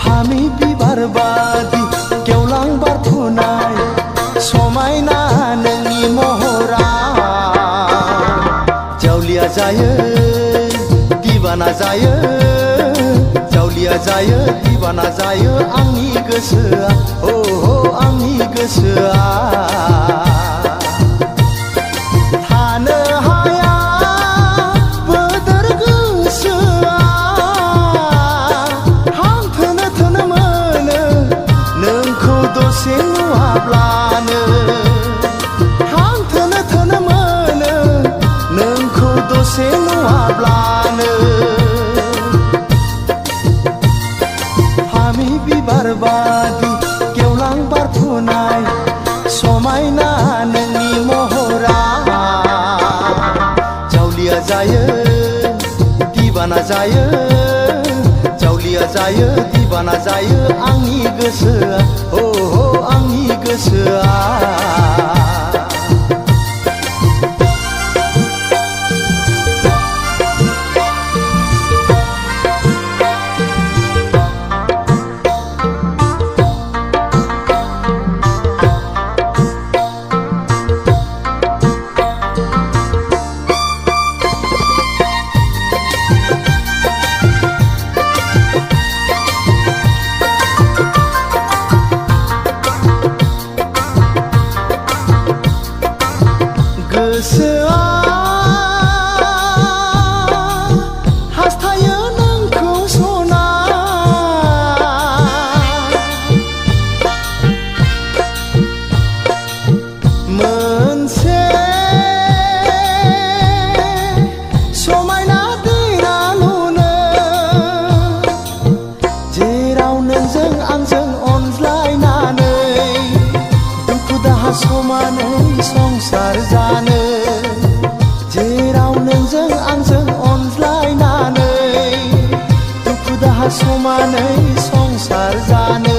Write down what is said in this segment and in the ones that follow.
फामि बिबार बादि गेवलां बारफुनाय समायना नोंनि महरा जावलिया जायो दिवाना जायो जावलिया जायो दिवाना जायो आंनि गोसोआ हो आंनि गोसोआ थानो हाया बोदोर गोसोआ हां थोनो थोनो मोनो नोंखौ दसे नुवाब्लानो हां थोनो थोनो मोनो नोंखौ दसे नुवाब्लानो फामि बिबार बादि गेवलां बारफुनाय समायना नोंनि महरा जावलिया जायो दिवाना जायो जावलिया जायो दिवाना जायो आंनि गोसोआ हो आंनि गोसोआ गोसोआ हास्थायो नोंखौ सना मोनसे समायना दैना लुनो जेराव नोंजों आंजों अनज्लायनानै दुखु दाहा समानै संसार जानो जेराव नोंजों आंजों अनज्लायनानै दुखु दाहा समानै संसार जानो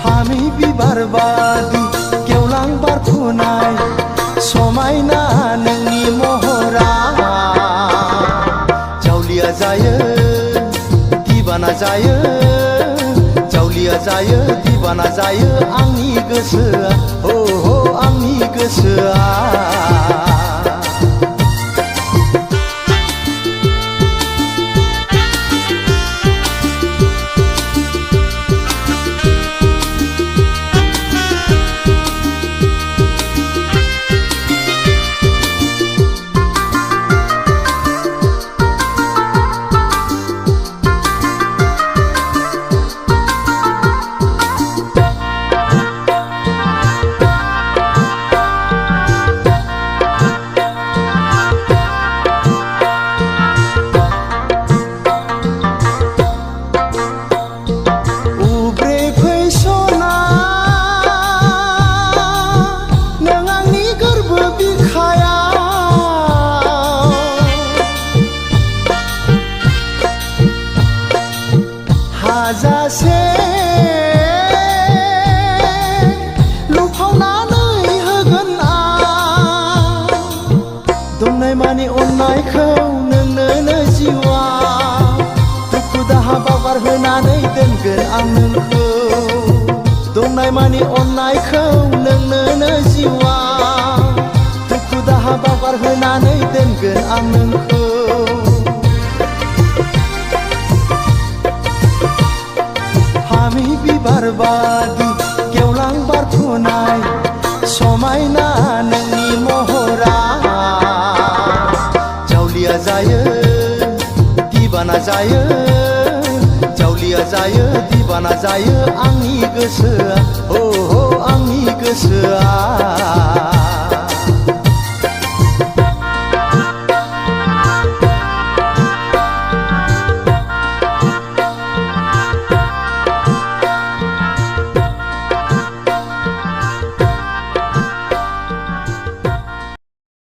फामि बिबार बादि गेवलां बारफुनाय समायना नोंनि महरा जावलिया जायो दिवाना जायो जावलिया जायो दिवाना जायो आंनि गोसोआ हो आंनि गोसोआ हाजासे लुफावनानै होगोन आं दंनाय मानि अननायखौ नोंनो जिउआ दुखु दाहा बावगारहोनानै दोनगोन आं नोंखौ दंनाय मानि अननायखौ नोंनो जिउआ दुखु दाहा बावगारहोनानै दोनगोन आं नोंखौ फामि बिबार बादि गेवलां बारफुनाय समायना नोंनि महरा जावलिया जायो दिवाना जायो जावलिया जायो दिवाना जायो आंनि गोसोआ हो आंनि गोसोआ